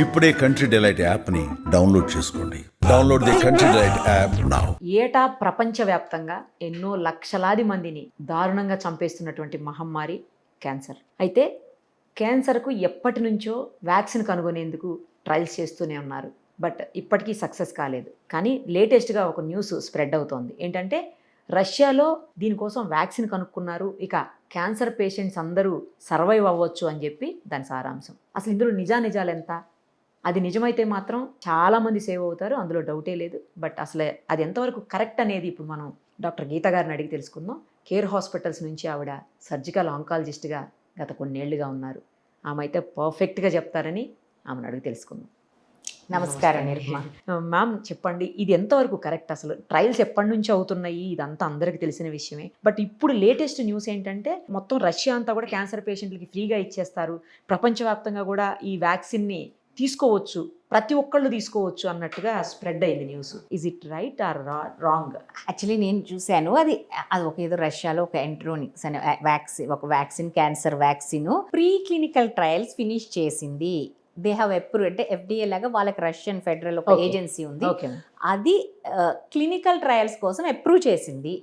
ఇప్పుడే country delight యాప్ని download చేసుకోండి. Download the country delight app now. ఏటా ప్రపంచవ్యాప్తంగా ఎన్నో లక్షలాది మందిని దారుణంగా చంపేస్తున్నటువంటి మహమ్మారి క్యాన్సర్. అయితే క్యాన్సర్కు ఎప్పటి నుంచో వ్యాక్సిన్ కనుగొనేందుకు ట్రయల్స్ చేస్తూనే ఉన్నారు. బట్ ఇప్పటికీ సక్సెస్ కాలేదు. కానీ లేటెస్ట్గా ఒక న్యూస్ స్ప్రెడ్ అవుతోంది. ఏంటంటే రష్యాలో దీనికోసం వ్యాక్సిన్ కనుక్కున్నారు, ఇక క్యాన్సర్ పేషెంట్స్ అందరూ సర్వైవ్ అవ్వచ్చు అని చెప్పి దాని సారాంశం. అసలు ఇందులో నిజాలు ఎంత? అది నిజమైతే మాత్రం చాలామంది సేవ్ అవుతారు, అందులో డౌటే లేదు. బట్ అసలు అది ఎంతవరకు కరెక్ట్ అనేది ఇప్పుడు మనం డాక్టర్ గీత గారిని అడిగి తెలుసుకుందాం. కేర్ హాస్పిటల్స్ నుంచి ఆవిడ సర్జికల్ ఆంకాలజిస్ట్గా గత కొన్నేళ్లుగా ఉన్నారు. ఆమె అయితే పర్ఫెక్ట్గా చెప్తారని ఆమెను అడిగి తెలుసుకుందాం. నమస్కారం నిర్మా. మ్యామ్ చెప్పండి, ఇది ఎంతవరకు కరెక్ట్? అసలు ట్రయల్స్ ఎప్పటి నుంచి అవుతున్నాయి? ఇదంతా అందరికీ తెలిసిన విషయమే. బట్ ఇప్పుడు లేటెస్ట్ న్యూస్ ఏంటంటే మొత్తం రష్యా అంతా కూడా క్యాన్సర్ పేషెంట్లకి ఫ్రీగా ఇచ్చేస్తారు, ప్రపంచవ్యాప్తంగా కూడా ఈ వ్యాక్సిన్ని తీసుకోవచ్చు, ప్రతి ఒక్కళ్ళు తీసుకోవచ్చు అన్నట్టుగా స్ప్రెడ్ అయింది news. Is it right are wrong? Actually నేను చూశాను, అది ఒక ఏదో రష్యాలో ఒక ఎంట్రోనిక్స్ అనే vaccine cancer vaccine pre clinical trials finish చేసింది. దే హ్యావ్ అప్రూవ్, అంటే ఎఫ్డిఏ లాగా వాళ్ళకి రష్యన్ ఫెడరల్ ఒక ఏజెన్సీ ఉంది, అది క్లినికల్ ట్రయల్స్ కోసం అప్రూవ్ చేసింది.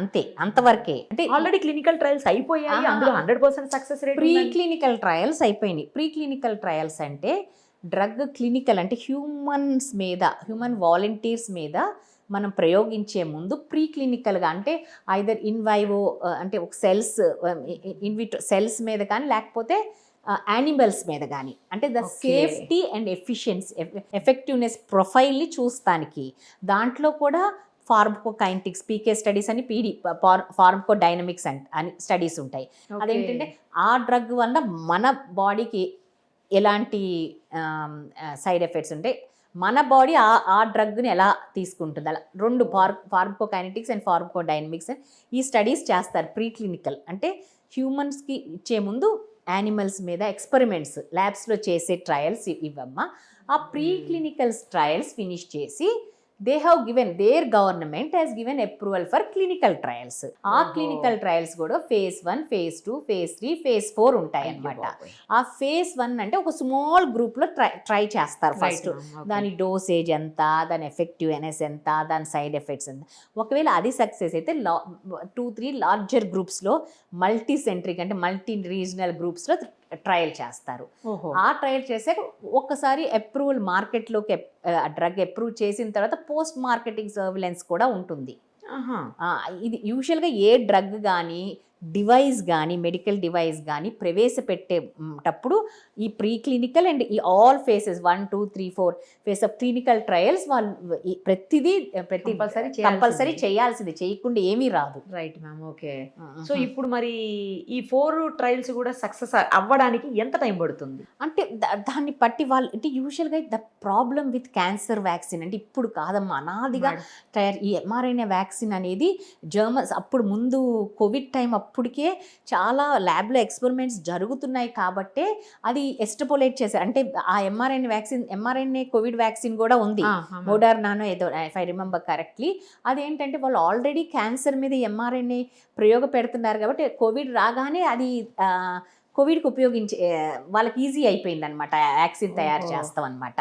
అంతే, అంతవరకే. అంటే ఆల్రెడీ క్లినికల్ ట్రయల్స్ అయిపోయాయి, అందులో 100% success rate. Pre clinical trials అయిపోయినాయి. ప్రీ క్లినికల్ ట్రయల్స్ అంటే డ్రగ్ క్లినికల్ అంటే హ్యూమన్ వాలంటీర్స్ మీద మనం ప్రయోగించే ముందు ప్రీ క్లినికల్గా, అంటే ఐదర్ ఇన్వైవో అంటే ఒక ఇన్విట్రో సెల్స్ మీద కానీ లేకపోతే యానిమల్స్ మీద కానీ, అంటే ద సేఫ్టీ అండ్ ఎఫెక్టివ్నెస్ ప్రొఫైల్ని చూస్తానికి. దాంట్లో కూడా ఫార్మకోకైనెటిక్స్, పీకే స్టడీస్ అని ఫార్మకోడైనమిక్స్ అని స్టడీస్ ఉంటాయి. అదేంటంటే ఆ డ్రగ్ వల్ల మన బాడీకి ఎలాంటి సైడ్ ఎఫెక్ట్స్ ఉంటాయి, మన బాడీ ఆ డ్రగ్ని ఎలా తీసుకుంటుంది, అలా రెండు ఫార్మకోకైనెటిక్స్ అండ్ ఫార్మకోడైనమిక్స్ ఈ స్టడీస్ చేస్తారు. ప్రీ క్లినికల్ అంటే హ్యూమన్స్కి ఇచ్చే ముందు యానిమల్స్ మీద ఎక్స్పెరిమెంట్స్ ల్యాబ్స్లో చేసే ట్రయల్స్ ఇవమ్మా. ఆ ప్రీ క్లినికల్ ట్రయల్స్ ఫినిష్ చేసి they have given, there government has given approval for clinical trials. ఆ క్లినికల్ ట్రయల్స్ కూడా phase 1, phase 2, phase 3, phase 4 ఉంటాయి అన్నమాట. ఆ phase 1 అంటే ఒక స్మాల్ గ్రూప్లో ట్రై చేస్తారు ఫస్ట్. దాని డోసేజ్ ఎంత, దాని ఎఫెక్టివ్నెస్ ఎంత, దాని సైడ్ ఎఫెక్ట్స్ ఎంత. ఒకవేళ అది సక్సెస్ అయితే 2-3 లార్జర్ గ్రూప్స్లో మల్టీ సెంట్రిక్ అంటే మల్టీ రీజనల్ గ్రూప్స్లో ట్రయల్ చేస్తారు. ఆ ట్రయల్ చేసాక ఒక్కసారి అప్రూవల్ మార్కెట్లోకి డ్రగ్ అప్రూవ్ చేసిన తర్వాత పోస్ట్ మార్కెటింగ్ సర్విలెన్స్ కూడా ఉంటుంది. ఇది యూజువల్గా ఏ డ్రగ్ కానీ డివైస్ కానీ మెడికల్ డివైస్ కానీ ప్రవేశపెట్టేటప్పుడు ఈ ప్రీ క్లినికల్ అండ్ ఈ all faces 1, 2, 3, 4 face of clinical trials వాళ్ళు ప్రతి కంపల్సరీ చేయాల్సింది, చేయకుండా ఏమీ రాదు. Right ma'am, okay. సో ఇప్పుడు మరి ఈ 4 ట్రయల్స్ కూడా సక్సెస్ అవ్వడానికి ఎంత టైం పడుతుంది? అంటే దాన్ని బట్టి వాళ్ళు, అంటే యూజువల్గా the problem with cancer vaccine అంటే ఇప్పుడు కాదమ్మా, అనాదిగా ఈ mRNA వ్యాక్సిన్ అనేది జర్మన్స్ అప్పుడు ముందు కోవిడ్ టైం అప్పటికే చాలా ల్యాబ్లో ఎక్స్పెరిమెంట్స్ జరుగుతున్నాయి కాబట్టే అది ఎస్టపోలేట్ చేశారు. అంటే ఆ mRNA కోవిడ్ వ్యాక్సిన్ కూడా ఉంది, మోడర్నానో ఏదో, ఇఫ్ ఐ రిమెంబర్ కరెక్ట్లీ. అదేంటంటే వాళ్ళు ఆల్రెడీ క్యాన్సర్ మీద mRNA ప్రయోగ పెడుతున్నారు కాబట్టి కోవిడ్ రాగానే అది కోవిడ్కి ఉపయోగించే వాళ్ళకి ఈజీ అయిపోయింది అనమాట, వ్యాక్సిన్ తయారు చేస్తాం అనమాట.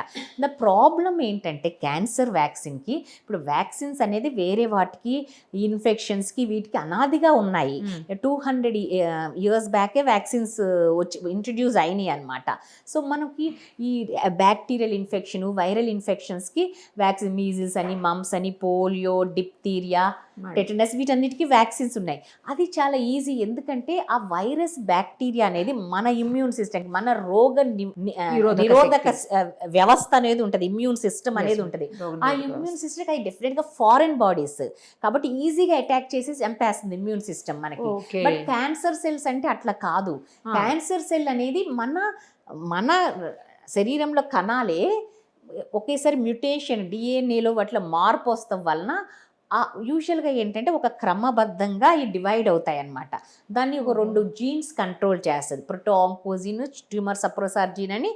ద ప్రాబ్లం ఏంటంటే క్యాన్సర్ వ్యాక్సిన్కి, ఇప్పుడు వ్యాక్సిన్స్ అనేది వేరే వాటికి ఇన్ఫెక్షన్స్కి వీటికి అనాదిగా ఉన్నాయి. 200 years బ్యాకే వ్యాక్సిన్స్ ఇంట్రడ్యూస్ అయినాయి అనమాట. సో మనకి ఈ బ్యాక్టీరియల్ ఇన్ఫెక్షన్, వైరల్ ఇన్ఫెక్షన్స్కి వ్యాక్సిన్, మీజిల్స్ అని, మమ్స్ అని, పోలియో, డిప్తీరియా, టెటనస్, వీటన్నిటికీ వ్యాక్సిన్స్ ఉన్నాయి. అది చాలా ఈజీ, ఎందుకంటే ఆ వైరస్ బ్యాక్టీరియా అనేది మన ఇమ్యూన్ సిస్టమ్, మన రోగ నిరోధక వ్యవస్థ అనేది ఉంటుంది, ఇమ్యూన్ సిస్టమ్ అనేది ఉంటుంది. ఆ ఇమ్యూన్ సిస్టమ్ అది డెఫినెట్గా ఫారెన్ బాడీస్ కాబట్టి ఈజీగా అటాక్ చేసి చంపేస్తుంది ఇమ్యూన్ సిస్టమ్ మనకి. బట్ క్యాన్సర్ సెల్స్ అంటే అట్లా కాదు. క్యాన్సర్ సెల్ అనేది మన శరీరంలో కణాలే ఒకేసారి మ్యుటేషన్, డిఎన్ఏలో అట్లా మార్పు వస్తాం వలన యూజువల్గా ఏంటంటే ఒక క్రమబద్ధంగా ఈ డివైడ్ అవుతాయి అన్నమాట. దాన్ని ఒక 2 జీన్స్ కంట్రోల్ చేస్తుంది, ప్రోటోఆంకోజిన్, ట్యూమర్ సప్రెసర్ జీన్ అని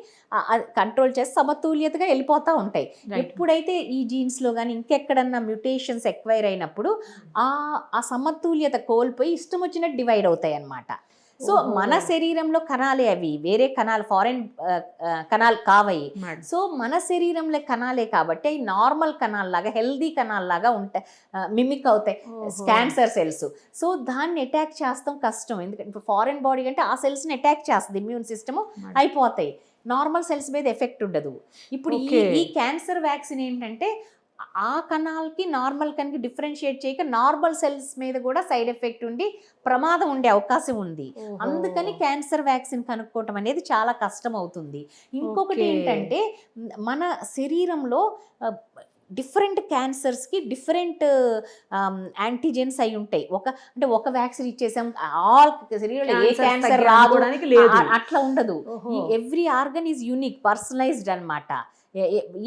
కంట్రోల్ చేసి సమతుల్యతగా వెళ్ళిపోతూ ఉంటాయి. ఎప్పుడైతే ఈ జీన్స్లో కానీ ఇంకెక్కడన్నా మ్యూటేషన్స్ ఎక్వైర్ అయినప్పుడు ఆ సమతుల్యత కోల్పోయి ఇష్టం వచ్చినట్టు డివైడ్ అవుతాయి అన్నమాట. సో ఓహో. మన శరీరంలో కణాలే అవి, వేరే కణాలు, ఫారెన్ కణాలు కావయి. మేడం. సో మన శరీరంలో కణాలే కాబట్టి అవి నార్మల్ కణాల్లాగా, హెల్దీ కణాల్లాగా ఉంటాయి, మిమిక్ అవుతాయి ఓహో. Cancer cells. సో దాన్ని అటాక్ చేస్తాం కష్టం, ఎందుకంటే ఇప్పుడు ఫారెన్ బాడీ అంటే ఆ సెల్స్ని అటాక్ చేస్తుంది ఇమ్యూన్ సిస్టమ్, మేడం. అయిపోతాయి. నార్మల్ సెల్స్ మీద ఎఫెక్ట్ ఉండదు. ఇప్పుడు ఈ Okay. ఈ క్యాన్సర్ వ్యాక్సిన్ ఏంటంటే ఆ కణాలకి నార్మల్ కణాలకి డిఫరెన్షియేట్ చేయక నార్మల్ సెల్స్ మీద కూడా సైడ్ ఎఫెక్ట్ ఉండి ప్రమాదం ఉండే అవకాశం ఉంది. ఓహో. అందుకని క్యాన్సర్ వ్యాక్సిన్ కనుక్కోవటం అనేది చాలా కష్టం అవుతుంది. ఇంకొకటి Okay. ఏంటంటే మన శరీరంలో డిఫరెంట్ క్యాన్సర్స్కి డిఫరెంట్ యాంటీజెన్స్ అయి ఉంటాయి. ఒక వ్యాక్సిన్ ఇచ్చేసాం ఆల్ శరీరంలో ఏ Cancer క్యాన్సర్ తగ్గి రాదు అనుకోవడానికి లేదు. అట్లా ఉండదు. ఓహో. Every organ is unique, personalised అనమాట.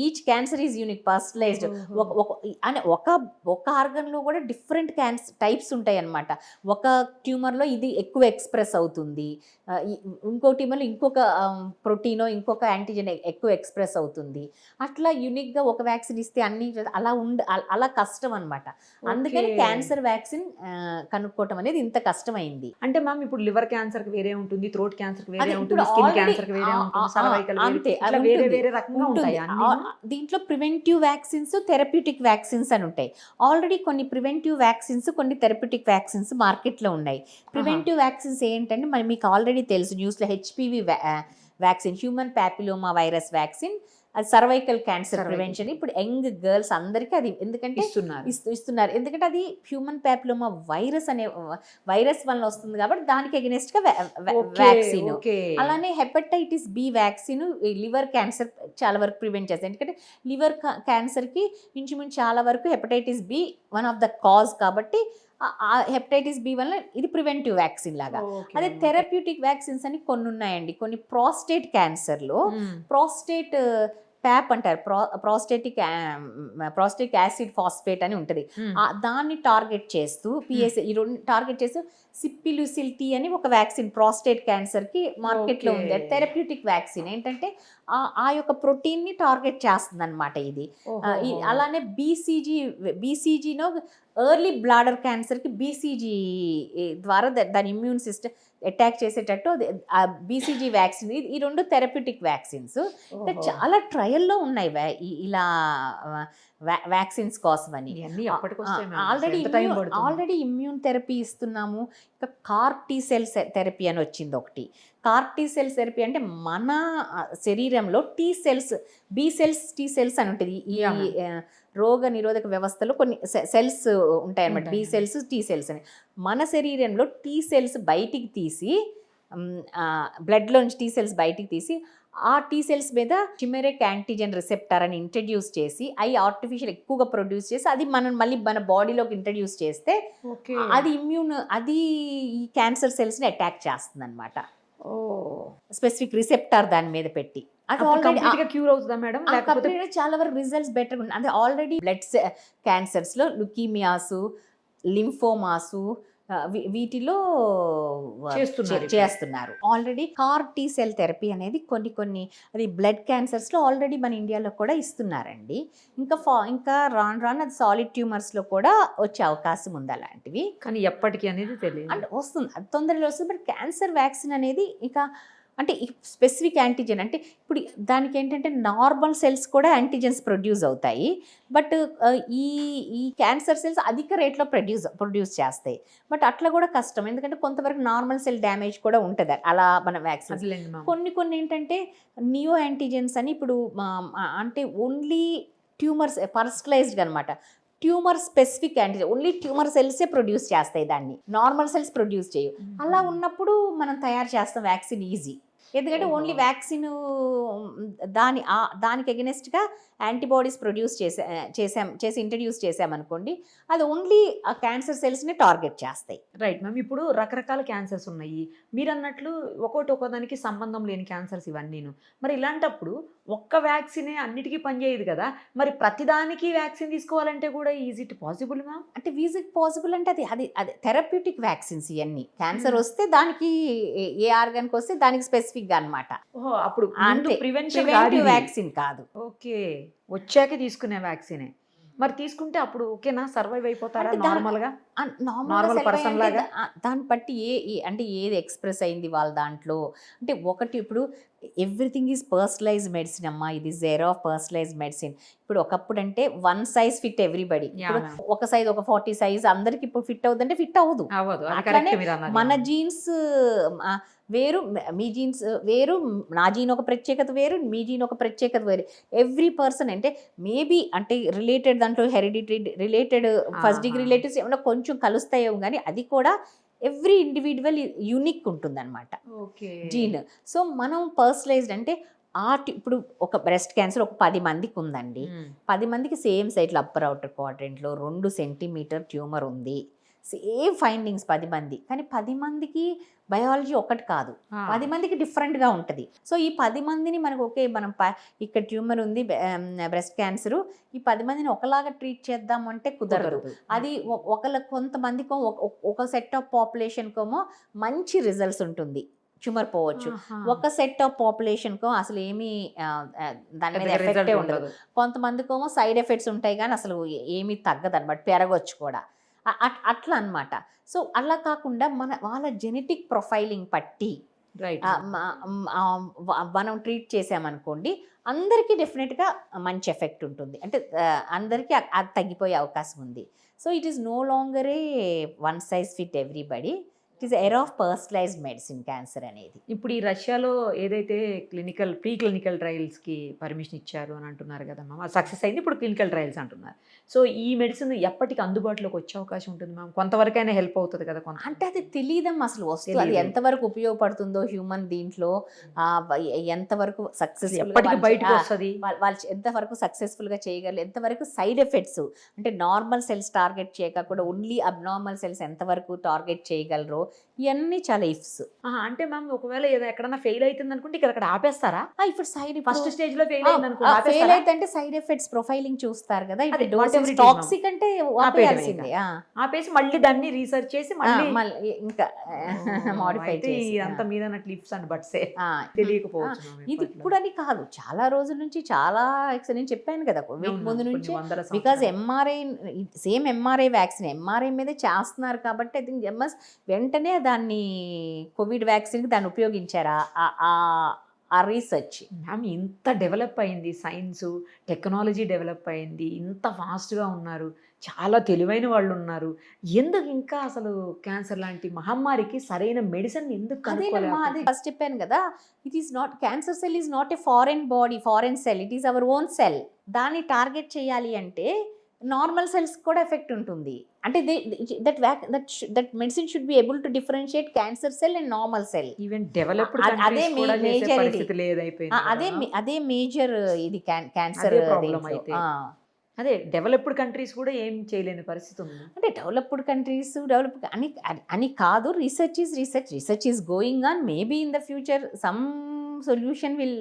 Each cancer is unique, personalised. ఓహో. అని ఒక ఆర్గన్లో కూడా డిఫరెంట్ టైప్స్ ఉంటాయి అన్నమాట. ఒక ట్యూమర్లో ఇది ఎక్కువ ఎక్స్ప్రెస్ అవుతుంది, ఇంకో ట్యూమర్లో ఇంకొక ప్రోటీనో ఇంకొక యాంటీజెన్ ఎక్కువ ఎక్స్ప్రెస్ అవుతుంది. అట్లా యూనిక్గా ఒక వ్యాక్సిన్ ఇస్తే అన్ని అలా కష్టం అనమాట. అందుకని Okay. క్యాన్సర్ వ్యాక్సిన్ కనుక్కోవటం అనేది ఇంత కష్టమైంది. అంటే మ్యామ్ ఇప్పుడు లివర్ క్యాన్సర్ కి వేరే ఉంటుంది, థ్రోట్ క్యాన్సర్ కి వేరే అదే ఉంటుంది, ఇప్పుడు స్కిన్ already క్యాన్సర్ కి వేరే ఉంటుంది, cervical వేరే, అంతే, ఇట్లా అది వేరే ఉంటుంది. వేరే రకంగా ఉంటుంది. ఉంటాయి అన్ని. దీంట్లో ప్రివెంటివ్ వ్యాక్సిన్స్, థెరప్యూటిక్ వ్యాక్సిన్స్ అని ఉంటాయి. ఆల్రెడీ కొన్ని ప్రివెంటివ్ వ్యాక్సిన్స్, కొన్ని థెరప్యూటిక్ వ్యాక్సిన్స్ మార్కెట్లో ఉన్నాయి. ప్రివెంటివ్ వ్యాక్సిన్స్ ఏంటంటే మరి మీకు ఆల్రెడీ తెలుసు, న్యూస్లో HPV vaccine, human papilloma virus vaccine, అది సర్వైకల్ క్యాన్సర్ Cervical. ప్రివెన్షన్. ఇప్పుడు యంగ్ గర్ల్స్ అందరికీ అది ఎందుకంటే ఇస్తున్నారు. ఇస్తున్నారు, ఎందుకంటే అది హ్యూమన్ ప్యాపిలోమా వైరస్ అనే వైరస్ వల్ల వస్తుంది కాబట్టి దానికి అగెనిస్ట్గా వ్యాక్సిన్. ఓకే. అలానే hepatitis B vaccine liver cancer చాలా వరకు ప్రివెంట్ చేస్తుంది. ఎందుకంటే లివర్ క్యాన్సర్కి ఇంచుమించు చాలా వరకు hepatitis B one of the cause కాబట్టి ఆ హెపటైటిస్ బి వల్ల ఇది ప్రివెంటివ్ వ్యాక్సిన్ లాగా. అదే థెరప్యూటిక్ వ్యాక్సిన్స్ అని కొన్ని ఉన్నాయండి. కొన్ని ప్రాస్టేట్ క్యాన్సర్లో ప్రాస్టేట్ ప్యాప్ అంటారు, ప్రాస్టేటిక్ యాసిడ్ ఫాస్ఫేట్ అని ఉంటుంది. దాన్ని టార్గెట్ చేస్తూ పిఎస్ ఈ రెండు టార్గెట్ చేస్తూ సిప్పిలుసిల్ టీ అని ఒక వ్యాక్సిన్ ప్రాస్టేట్ క్యాన్సర్కి మార్కెట్లో ఉంది. అది థెరప్యూటిక్ వ్యాక్సిన్. ఏంటంటే ఆ యొక్క ప్రోటీన్ని టార్గెట్ చేస్తుంది అనమాట ఇది. అలానే బీసీజీనో ఎర్లీ బ్లాడర్ క్యాన్సర్కి బీసీజీ ద్వారా దాని ఇమ్యూన్ సిస్టమ్ అటాక్ చేసేటట్టు ఆ బీసీజీ వ్యాక్సిన్, ఈ రెండు థెరప్యూటిక్ వ్యాక్సిన్స్. ఇంకా చాలా ట్రయల్లో ఉన్నాయి ఇలా వ్యాక్సిన్స్ కోసమని. ఆల్రెడీ ఇమ్యూన్ థెరపీ ఇస్తున్నాము. ఇంకా కార్ టీ సెల్స్ థెరపీ అని వచ్చింది ఒకటి. కార్ టీ సెల్స్ థెరపీ అంటే మన శరీరంలో T cells, B cells, T cells అని ఉంటుంది. ఈ రోగ నిరోధక వ్యవస్థలో కొన్ని సెల్స్ ఉంటాయి అన్నమాట, బి సెల్స్, టీ సెల్స్ అని. మన శరీరంలో టీ సెల్స్ బయటికి తీసి, బ్లడ్లోంచి టీ సెల్స్ బయటికి తీసి ఆ టీ సెల్స్ మీద చిమెరిక్ యాంటీజెన్ రిసెప్టర్ అని ఇంట్రడ్యూస్ చేసి, అవి ఆర్టిఫిషియల్ ఎక్కువగా ప్రొడ్యూస్ చేసి అది మళ్ళీ మన బాడీలోకి ఇంట్రడ్యూస్ చేస్తే అది అది ఈ క్యాన్సర్ సెల్స్ని అటాక్ చేస్తుంది అనమాట. స్పెసిఫిక్ రిసెప్టర్ దాని మీద పెట్టి అది ఆల్రెడీ క్యూర్ అవుతుందా మేడం? లేకపోతే చాలా వరకు రిజల్ట్స్ బెటర్ ఉన్నాయి. అది ఆల్రెడీ బ్లడ్ క్యాన్సర్స్లో లుకీమియాసు, లింఫోమాసు వీటిలో చేస్తున్నారు. Already car T cell therapy అనేది కొన్ని అది బ్లడ్ క్యాన్సర్స్లో ఆల్రెడీ మన ఇండియాలో కూడా ఇస్తున్నారండి. ఇంకా రాను అది సాలిడ్ ట్యూమర్స్లో కూడా వచ్చే అవకాశం ఉంది అలాంటివి. కానీ ఎప్పటికీ అనేది తెలియదు, అంటే వస్తుంది, అది తొందరలో వస్తుంది. బట్ క్యాన్సర్ వ్యాక్సిన్ అనేది ఇంకా అంటే స్పెసిఫిక్ యాంటీజెన్ అంటే ఇప్పుడు దానికి ఏంటంటే నార్మల్ సెల్స్ కూడా యాంటీజెన్స్ ప్రొడ్యూస్ అవుతాయి. బట్ ఈ క్యాన్సర్ సెల్స్ అధిక రేట్లో ప్రొడ్యూస్ చేస్తాయి. బట్ అట్లా కూడా కష్టం, ఎందుకంటే కొంతవరకు నార్మల్ సెల్ డ్యామేజ్ కూడా ఉంటుంది అలా మన వ్యాక్సిన్. కొన్ని ఏంటంటే నియో యాంటీజెన్స్ అని ఇప్పుడు అంటే ఓన్లీ ట్యూమర్స్ పర్సనలైజ్డ్ అనమాట. Tumour specific antigen only tumour సెల్సే ప్రొడ్యూస్ చేస్తాయి, దాన్ని నార్మల్ సెల్స్ ప్రొడ్యూస్ చేయవు. అలా ఉన్నప్పుడు మనం తయారు చేస్తాం వ్యాక్సిన్ ఈజీ, ఎందుకంటే ఓన్లీ వ్యాక్సిన్ దానికి అగెనిస్ట్గా యాంటీబాడీస్ ప్రొడ్యూస్ చేసి ఇంట్రడ్యూస్ చేసామనుకోండి, అది ఓన్లీ ఆ క్యాన్సర్ సెల్స్ని టార్గెట్ చేస్తాయి. Right ma'am. ఇప్పుడు రకరకాల క్యాన్సర్స్ ఉన్నాయి, మీరు అన్నట్లు ఒక్కోదానికి సంబంధం లేని క్యాన్సర్స్ ఇవన్నీను. మరి ఇలాంటప్పుడు ఒక్క వ్యాక్సినే అన్నిటికీ పనిచేయదు కదా, మరి ప్రతిదానికి వ్యాక్సిన్ తీసుకోవాలంటే కూడా ఈజ్ ఇట్ పాసిబుల్ మ్యామ్? అంటే ఈజ్ ఇట్ పాసిబుల్ అంటే అది థెరప్యూటిక్ వ్యాక్సిన్స్ ఇవన్నీ. క్యాన్సర్ వస్తే దానికి ఏ ఆర్గాన్కి వస్తే దానికి స్పెసిఫిక్గా అనమాట. అప్పుడు ప్రివెంటివ్ వ్యాక్సిన్ కాదు. ఓకే, వచ్చాక తీసుకునే వ్యాక్సినే. మరి తీసుకుంటే అప్పుడు ఓకేనా, సర్వైవ్ అయిపోతారా నార్మల్గా? Normal person లాగా? దాన్ని బట్టి అంటే ఏది ఎక్స్ప్రెస్ అయింది వాళ్ళ దాంట్లో. అంటే ఒకటి ఇప్పుడు ఎవ్రీథింగ్ ఈజ్ పర్సనలైజ్డ్ మెడిసిన్ అమ్మా, ఇది జీరో ఆఫ్ పర్సనలైజ్డ్ మెడిసిన్. ఇప్పుడు ఒకప్పుడు అంటే వన్ సైజ్ ఫిట్ ఎవ్రీబడి, ఇప్పుడు ఒక సైజ్ ఒక 40 సైజ్ అందరికి ఇప్పుడు ఫిట్ అవుతుందంటే ఫిట్ అవ్వదు. అట్లానే మన జీన్స్ వేరు, మీ జీన్స్ వేరు, నా జీన్ ఒక ప్రత్యేకత వేరు, మీ జీన్ ఒక ప్రత్యేకత వేరు. ఎవ్రీ పర్సన్ అంటే మేబీ అంటే రిలేటెడ్ దాంట్లో hereditary related first degree relatives ఏమన్నా కొంచెం కలుస్తాయేమో, కానీ అది కూడా ఎవ్రీ ఇండివిజువల్ యూనిక్ ఉంటుంది అనమాట జీన్. సో మనం పర్సనలైజ్డ్ అంటే ఇప్పుడు ఒక బ్రెస్ట్ క్యాన్సర్ ఒక 10 మందికి ఉందండి, 10 మందికి సేమ్ సైట్లో అప్పర్ అవుటర్ క్వాడ్రెంట్లో 2 సెంటీమీటర్ ట్యూమర్ ఉంది, సేమ్ ఫైండింగ్స్ 10 మంది, కానీ 10 మందికి బయాలజీ ఒకటి కాదు, 10 మందికి డిఫరెంట్గా ఉంటుంది. సో ఈ 10 మందిని మనకు ఓకే మనం ఇక్కడ ట్యూమర్ ఉంది బ్రెస్ట్ క్యాన్సరు, ఈ 10 మందిని ఒకలాగా ట్రీట్ చేద్దామంటే కుదరదు. అది కొంతమందికో ఒక సెట్ ఆఫ్ పాపులేషన్కేమో మంచి రిజల్ట్స్ ఉంటుంది, ట్యూమర్ పోవచ్చు. ఒక సెట్ ఆఫ్ పాపులేషన్కో అసలు ఏమీ దాని మీద ఎఫెక్టే ఉండదు. కొంతమందికేమో సైడ్ ఎఫెక్ట్స్ ఉంటాయి కానీ అసలు ఏమీ తగ్గదు అనమాట, పెరగవచ్చు కూడా, అట్లా అనమాట. సో అలా కాకుండా వాళ్ళ జెనెటిక్ ప్రొఫైలింగ్ పట్టి మనం ట్రీట్ చేసామనుకోండి, అందరికీ డెఫినెట్గా మంచి ఎఫెక్ట్ ఉంటుంది, అంటే అందరికీ అది తగ్గిపోయే అవకాశం ఉంది. So it is no longer a one size fit everybody, it is era of personalised medicine cancer అనేది. ఇప్పుడు ఈ రష్యాలో ఏదైతే ప్రీ క్లినికల్ ట్రయల్స్కి పర్మిషన్ ఇచ్చారు అని అంటున్నారు కదా మ్యామ్, అది సక్సెస్ అయింది, ఇప్పుడు క్లినికల్ ట్రయల్స్ అంటున్నారు. సో ఈ మెడిసిన్ ఎప్పటికి అందుబాటులోకి వచ్చే అవకాశం ఉంటుంది మ్యామ్? కొంతవరకైనా హెల్ప్ అవుతుంది కదా కొంత? అంటే అది తెలియదమ్మా అసలు వస్తుంది, అది ఎంతవరకు ఉపయోగపడుతుందో హ్యూమన్ దీంట్లో, ఎంతవరకు సక్సెస్ ఎప్పటికి బయటకు వస్తుంది, వాళ్ళు ఎంతవరకు సక్సెస్ఫుల్గా చేయగలరు, ఎంతవరకు సైడ్ ఎఫెక్ట్స్ అంటే నార్మల్ సెల్స్ టార్గెట్ చేయకుండా ఓన్లీ అబ్నార్మల్ సెల్స్ ఎంతవరకు టార్గెట్ చేయగలరో, ఇవన్నీ చాలా ఇఫ్స్. అంటే మ్యామ్ ఒకవేళ ఎక్కడన్నా ఫెయిల్ అవుతుంది అనుకుంటే ఇక్కడ ఆపేస్తారా? ఇప్పుడు సైడ్ ఫస్ట్ స్టేజ్ లో ఫెయిల్ ఫెయిల్ అయితే సైడ్ ఎఫెక్ట్స్ ప్రొఫైలింగ్ చూస్తారు కదా, టాక్సిక్ అంటే ఆపేయాల్సిందే, ఆపేసి మళ్ళీ దాన్ని రీసెర్చ్ చేసి మళ్ళీ ఇంకా మోడిఫై చేసి అంత మీద లిప్స్ అండ్ బట్సే తెలియకపోవచ్చు. ఇది ఇప్పుడు అని కాదు, చాలా రోజుల నుంచి చాలా నేను చెప్పాను కదా ముందు నుంచి, because MRI same MRI vaccine MRI మీదే చేస్తున్నారు కాబట్టి ఐ థింక్ వెంటనే దాన్ని కోవిడ్ వ్యాక్సిన్కి దాన్ని ఉపయోగించారా ఆ రీసెర్చ్. మ్యామ్ ఇంత డెవలప్ అయింది, సైన్స్ టెక్నాలజీ డెవలప్ అయింది, ఇంత ఫాస్ట్గా ఉన్నారు, చాలా తెలివైన వాళ్ళు ఉన్నారు, ఎందుకు ఇంకా అసలు క్యాన్సర్ లాంటి మహమ్మారికి సరైన మెడిసిన్ ఎందుకు? అది ఫస్ట్ చెప్పాను కదా, it is not cancer cell is not a foreign body, foreign cell, it is our own cell. దాన్ని టార్గెట్ చేయాలి అంటే నార్మల్ సెల్స్ కూడా ఎఫెక్ట్ ఉంటుంది, అంటే that medicine should be able to differentiate cancer cell and normal cell. Even developed అదే major ఇది cancer. అదే developed countries కూడా ఏం చేయలేని పరిస్థితి ఉంది. అంటే డెవలప్డ్ కంట్రీస్ అని కాదు, research is going on, maybe in the future some solution will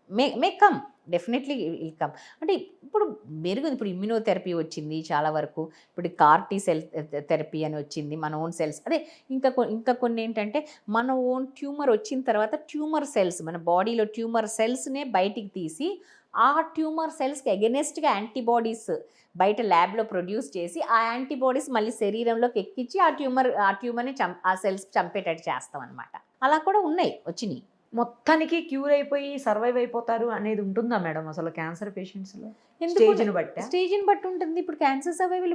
may come, definitely will come. అంటే ఇప్పుడు మెరుగుంది, ఇప్పుడు ఇమ్యూనోథెరపీ వచ్చింది చాలా వరకు, ఇప్పుడు కార్టీ సెల్ థెరపీ అని వచ్చింది, మన ఓన్ సెల్స్. అదే ఇంకా కొన్ని ఏంటంటే మన ఓన్ ట్యూమర్ వచ్చిన తర్వాత ట్యూమర్ సెల్స్, మన బాడీలో ట్యూమర్ సెల్స్నే బయటికి తీసి ఆ ట్యూమర్ సెల్స్కి అగెనెస్ట్గా యాంటీబాడీస్ బయట ల్యాబ్లో ప్రొడ్యూస్ చేసి ఆ యాంటీబాడీస్ మళ్ళీ శరీరంలోకి ఎక్కించి ఆ ట్యూమర్ని ఆ సెల్స్ చంపేటట్టు చేస్తాం అనమాట. అలా కూడా వచ్చినాయి. మొత్తానికి క్యూర్ అయిపోయి సర్వైవ్ అయిపోతారు అనేది ఉంటుందా మేడం అసలు క్యాన్సర్ పేషెంట్స్లో? స్టేజ్ని బట్టి ఉంటుంది. ఇప్పుడు క్యాన్సర్ సర్వైవల్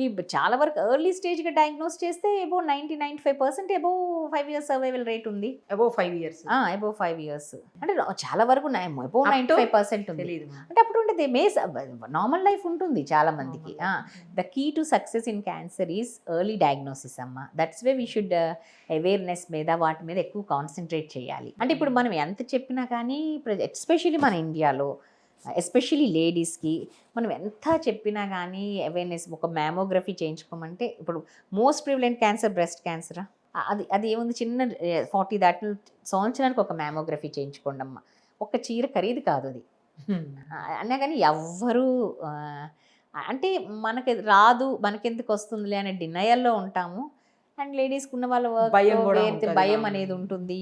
ఇప్పుడు చాలా వరకు ఎర్లీ స్టేజ్గా డయాగ్నోస్ చేస్తే above 90-95% above 5 years survival rate ఉంది. అబోవ్ 5 years అబోవ్ 5 years అంటే చాలా వరకు అబోవ్ 95% ఉంది. అంటే అప్పుడు ఉంటుంది నార్మల్ లైఫ్ ఉంటుంది చాలా మందికి. The key to success in cancer is early diagnosis అమ్మ. That's way we should awareness మీద వాటి మీద ఎక్కువ కాన్సన్ట్రేట్ చేయాలి. అంటే ఇప్పుడు మనం ఎంత చెప్పినా కానీ ఎస్పెషల్లీ మన ఇండియాలో ఎస్పెషల్లీ లేడీస్కి మనం ఎంత చెప్పినా కానీ అవేర్నెస్, ఒక మ్యామోగ్రఫీ చేయించుకోమంటే ఇప్పుడు మోస్ట్ ప్రివలెంట్ క్యాన్సర్ బ్రెస్ట్ క్యాన్సరా, అది ఏముంది చిన్న 40 దాటిన సంవత్సరానికి ఒక మ్యామోగ్రఫీ చేయించుకోండి అమ్మ. ఒక చీర ఖరీదు కాదు అది అన్నా కానీ ఎవ్వరూ అంటే మనకి రాదు మనకెందుకు వస్తుందిలే అనే డినయల్లో ఉంటాము. అండ్ లేడీస్కి ఉన్న వాళ్ళ భయం అనేది ఉంటుంది,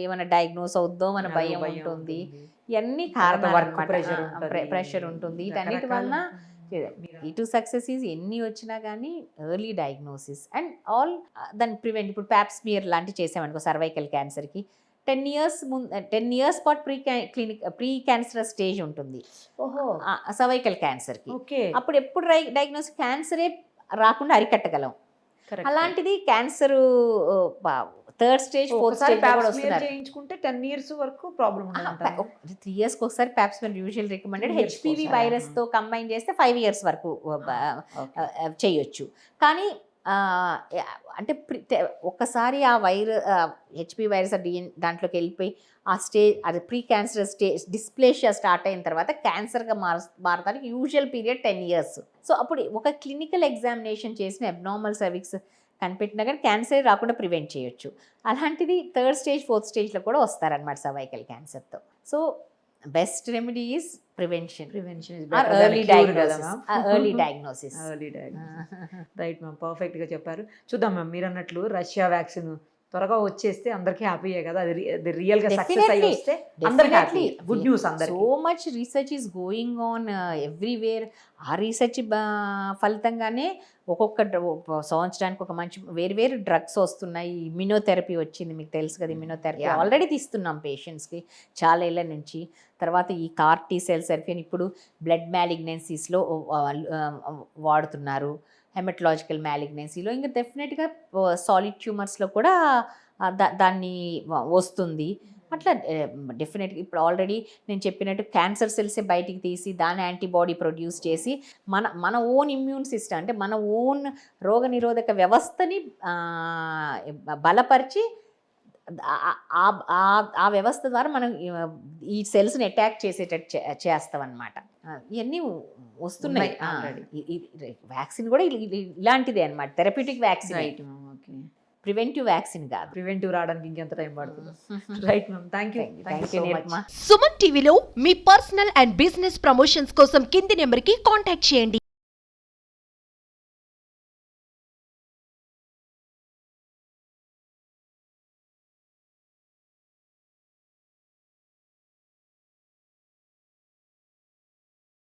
ఏమైనా డయాగ్నోస్ అవుద్దో మన భయం ఉంటుంది, ఇవన్నీ కారణాలు, ప్రెషర్ ఉంటుంది. వీటన్నిటి వలన ఈ టు సక్సెస్ ఈజ్ ఎన్ని వచ్చినా కానీ ఎర్లీ డయాగ్నోసిస్ అండ్ ఆల్ దాన్ని ప్రివెంట్. ఇప్పుడు ప్యాప్స్మియర్ లాంటివి చేసామనుకో సర్వైకల్ క్యాన్సర్కి 10 years పాటు ప్రీ క్యాన్సర్ స్టేజ్ ఉంటుంది ఓహో సర్వైకల్ క్యాన్సర్కి. ఓకే అప్పుడు ఎప్పుడు డయాగ్నోస్ క్యాన్సరే రాకుండా అరికట్టగలం. అలాంటిది cancer 3rd stage 4th stage కూడా వస్తున్నారు. చేయించుకుంటే 10 years వరకు ప్రాబ్లం 3 years ఒకసారి ప్యాప్స్మియర్ యూజువల్ రికమెండెడ్. హెచ్పివి వైరస్తో కంబైన్ చేస్తే 5 years వరకు చేయొచ్చు. కానీ అంటే ఒక్కసారి ఆ హెచ్పి వైరస్ దాంట్లోకి వెళ్ళిపోయి ఆ స్టేజ్ అది pre cancer stage dysplasia start అయిన తర్వాత క్యాన్సర్గా మారడానికి యూజువల్ పీరియడ్ 10 years. సో అప్పుడు ఒక క్లినికల్ ఎగ్జామినేషన్ చేసిన అబ్నార్మల్ సర్విక్స్ కనిపెట్టినా కానీ క్యాన్సర్ రాకుండా ప్రివెంట్ చేయొచ్చు. అలాంటిది 3rd స్టేజ్ 4th స్టేజ్లో కూడా వస్తారనమాట సర్వైకల్ క్యాన్సర్తో. So best remedy is prevention early diagnosis. Right ma'am, పర్ఫెక్ట్గా చెప్పారు. చూద్దాం మ్యామ్, మీరు అన్నట్లు రష్యా వ్యాక్సిన్ త్వరగా వచ్చేస్తే అందరికీ హ్యాపీయే కదా, అది రియల్గా సక్సెస్ అయ్యి వస్తే అందరికీ హ్యాపీ. గుడ్ న్యూస్ అందరికీ. So much research is going on everywhere. ఆ రీసెర్చ్ ఫలితంగానే ఒక్కొక్క సంవత్సరానికి ఒక మంచి వేరు డ్రగ్స్ వస్తున్నాయి. ఇమ్యూనోథెరపీ వచ్చింది, మీకు తెలుసు కదా. ఇమ్యూనోథెరపీ ఆల్రెడీ తీస్తున్నాం పేషెంట్స్కి చాలా ఏళ్ళ నుంచి. తర్వాత ఈ CAR-T సెల్ థెరపీ ఇప్పుడు బ్లడ్ మ్యాలిగ్నెన్సీస్లో వాడుతున్నారు, హెమటలాజికల్ మ్యాలిగ్నెన్సీలో, ఇంకా డెఫినెట్గా సాలిడ్ ట్యూమర్స్లో కూడా దాన్ని వస్తుంది. అట్లా డెఫినెట్గా ఇప్పుడు ఆల్రెడీ నేను చెప్పినట్టు క్యాన్సర్ సెల్సే బయటికి తీసి దాని యాంటీబాడీ ప్రొడ్యూస్ చేసి మన ఓన్ ఇమ్యూన్ సిస్టమ్ అంటే మన ఓన్ రోగనిరోధక వ్యవస్థని బలపరిచి ఆ వ్యవస్థ ద్వారా మనం ఈ సెల్స్ని అటాక్ చేసేటట్టు చేస్తాం అన్నమాట. ఇవన్నీ వస్తున్నాయి. వ్యాక్సిన్ కూడా ఇలాంటిదే అనమాట, therapeutic vaccine. Okay, preventive vaccine కాదు. ప్రివెంటివ్ రావడానికి ఇంకెంత టైం పడుతుంది. Right ma'am, thank you. Suman టీవీలో మీ పర్సనల్ అండ్ బిజినెస్ ప్రమోషన్స్ కోసం కింది నెంబర్కి కాంటాక్ట్ చేయండి.